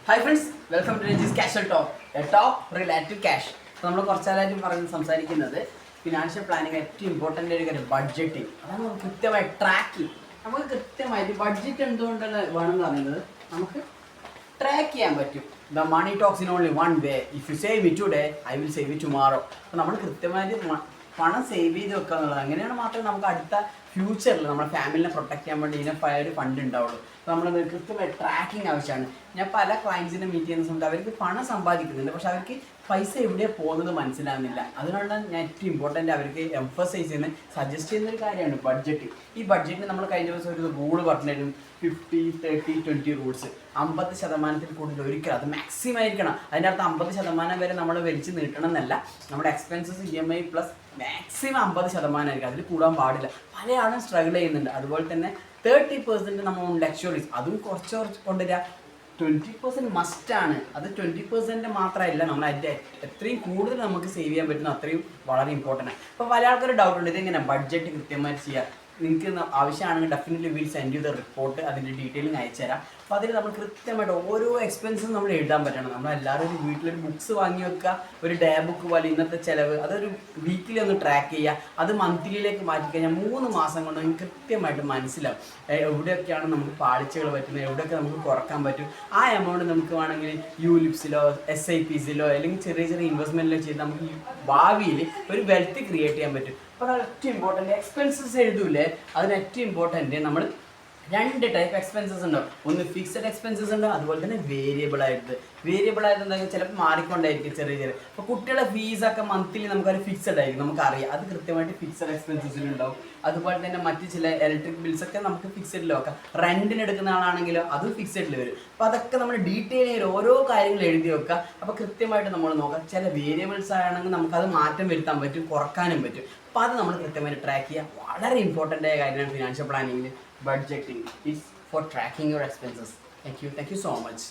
Hi friends, welcome to Reggie's Casual Talk, a talk related to cash. അപ്പോൾ നമ്മൾ കുറച്ചാലായിട്ട് പറഞ്ഞ് സംസാരിക്കുന്നത് ഫിനാൻഷ്യൽ പ്ലാനിങ് ഏറ്റവും ഇമ്പോർട്ടൻ്റ് ഒരു കാര്യം ബഡ്ജറ്റിങ്. അതാണ് നമുക്ക് കൃത്യമായി ട്രാക്കിങ്. നമുക്ക് കൃത്യമായിട്ട് ബഡ്ജറ്റ് എന്തുകൊണ്ടാണ് വേണമെന്ന് പറയുന്നത് നമുക്ക് ട്രാക്ക് ചെയ്യാൻ പറ്റും. The money talks in only one way. If you save it today I will save it tomorrow. അപ്പോൾ നമ്മൾ കൃത്യമായിട്ട് പണം സേവ് ചെയ്ത് വെക്കുക എന്നുള്ളത് അങ്ങനെയാണ് മാത്രമേ നമുക്ക് അടുത്ത ഫ്യൂച്ചറിൽ നമ്മുടെ ഫാമിലിനെ പ്രൊട്ടക്ട് ചെയ്യാൻ വേണ്ടി ഇതിനൊക്കെ ഒരു ഫണ്ട് ഉണ്ടാവുള്ളൂ. അപ്പോൾ നമ്മൾ കൃത്യമായി ട്രാക്കിങ് ആവശ്യമാണ്. ഞാൻ പല ക്ലയൻസിനെ മീറ്റ് ചെയ്യുന്ന സമയത്ത് അവർക്ക് പണം സമ്പാദിക്കുന്നുണ്ട്, പക്ഷെ അവർക്ക് പൈസ എവിടെയാണ് പോകുന്നത് മനസ്സിലാകുന്നില്ല. അതുകൊണ്ടാണ് ഞാൻ ഏറ്റവും ഇമ്പോർട്ടൻ്റ് അവർക്ക് എംഫസൈസ് ചെയ്യുന്ന സജസ്റ്റ് ചെയ്യുന്നൊരു കാര്യമാണ് ബഡ്ജറ്റ്. ഈ ബഡ്ജറ്റിന് നമ്മൾ കഴിഞ്ഞ ദിവസം ഒരു റൂള് പറഞ്ഞിരുന്നു, 50-30-20 റൂൾസ്. 50% കൂടുതൽ ഒരിക്കലും അത് മാക്സിമം ആയിരിക്കണം. അതിൻ്റെ അർത്ഥം 50% വരെ നമ്മൾ വലിച്ച് നീട്ടണം എന്നല്ല. നമ്മുടെ എക്സ്പെൻസസ് EMI പ്ലസ് മാക്സിമം 50% ആയിരിക്കും, അതിൽ കൂടാൻ പാടില്ല. പല ആളും സ്ട്രഗിൾ ചെയ്യുന്നുണ്ട്. അതുപോലെ തന്നെ 30% നമ്മൾ ലക്ഷറീസ് അതും കുറച്ച് കൊണ്ടുവരിക. 20% മസ്റ്റാണ്. അത് 20% മാത്രമല്ല, നമ്മൾ അതിൻ്റെ എത്രയും കൂടുതൽ നമുക്ക് സേവ് ചെയ്യാൻ പറ്റുന്ന അത്രയും വളരെ ഇമ്പോർട്ടൻ്റ് ആണ്. അപ്പോൾ പല ആൾക്കാർ ഡൗട്ട് ഉണ്ട്, ഇതെങ്ങനെ ബഡ്ജറ്റ് കൃത്യമായിട്ട് ചെയ്യുക. നിങ്ങൾക്ക് ആവശ്യമാണെങ്കിൽ definitely will send you the report, അതിൻ്റെ ഡീറ്റെയിലിംഗ് അയച്ചു തരാം. അപ്പോൾ അതിൽ നമ്മൾ കൃത്യമായിട്ട് ഓരോ എക്സ്പെൻസും നമ്മൾ എഴുതാൻ പറ്റണം. നമ്മളെല്ലാവരും ഒരു വീട്ടിലൊരു ബുക്സ് വാങ്ങി വെക്കുക, ഒരു ഡേ ബുക്ക് പോലെ ഇന്നത്തെ ചിലവ് അതൊരു വീക്കിലി ഒന്ന് ട്രാക്ക് ചെയ്യുക. അത് മന്ത്ലിയിലേക്ക് മാറ്റി കഴിഞ്ഞാൽ 3 മാസം കൊണ്ട് നമുക്ക് കൃത്യമായിട്ട് മനസ്സിലാവും എവിടെയൊക്കെയാണ് നമുക്ക് പാളിച്ചകൾ പറ്റുന്നത്, എവിടെയൊക്കെ നമുക്ക് കുറക്കാൻ പറ്റും. ആ എമൗണ്ട് നമുക്ക് വേണമെങ്കിൽ ULIPസിലോ SIPസിലോ അല്ലെങ്കിൽ ചെറിയ ചെറിയ ഇൻവെസ്റ്റ്മെൻറ്റിലോ ചെയ്ത് നമുക്ക് ഈ ഭാവിയിൽ ഒരു വെൽത്ത് ക്രിയേറ്റ് ചെയ്യാൻ പറ്റും. അപ്പോൾ അത് ഏറ്റവും ഇമ്പോർട്ടൻ്റ് എക്സ്പെൻസസ് എഴുതൂലേ, അതിന് ഏറ്റവും ഇമ്പോർട്ടൻ്റ് നമ്മൾ 2 ടൈപ്പ് എക്സ്പെൻസസ് ഉണ്ടാവും. ഒന്ന് ഫിക്സഡ് എക്സ്പെൻസസ് ഉണ്ടാവും, അതുപോലെ തന്നെ വേരിയബിൾ ആയിട്ട്. വേരിയബിൾ ആയിട്ട് എന്താ ചിലപ്പോൾ മാറിക്കൊണ്ടായിരിക്കും ചെറിയ ചെറിയ. അപ്പോൾ കുട്ടികളുടെ ഫീസൊക്കെ മന്ത്ലി നമുക്കൊരു ഫിക്സഡ് ആയിരിക്കും, നമുക്കറിയാം. അത് കൃത്യമായിട്ട് ഫിക്സഡ് എക്സ്പെൻസസിലുണ്ടാവും. അതുപോലെ തന്നെ മറ്റ് ചില ഇലക്ട്രിക് ബിൽസൊക്കെ നമുക്ക് ഫിക്സഡിൽ വെക്കാം. റെൻറ്റിന് എടുക്കുന്ന ആളാണെങ്കിലോ അതും ഫിക്സഡിൽ വരും. അപ്പോൾ അതൊക്കെ നമ്മൾ ഡീറ്റെയിൽ ആയിട്ട് ഓരോ കാര്യങ്ങൾ എഴുതി വെക്കുക. അപ്പോൾ കൃത്യമായിട്ട് നമ്മൾ നോക്കാം. ചില വേരിയബിൾസ് ആണെങ്കിൽ നമുക്കത് മാറ്റം വരുത്താൻ പറ്റും, കുറക്കാനും പറ്റും. അപ്പോൾ അത് നമ്മൾ കൃത്യമായിട്ട് ട്രാക്ക് ചെയ്യുക. വളരെ ഇമ്പോർട്ടൻ്റ് ആയ കാര്യമാണ് financial പ്ലാനിങ്ങിൽ. Budgeting is for tracking your expenses. Thank you so much.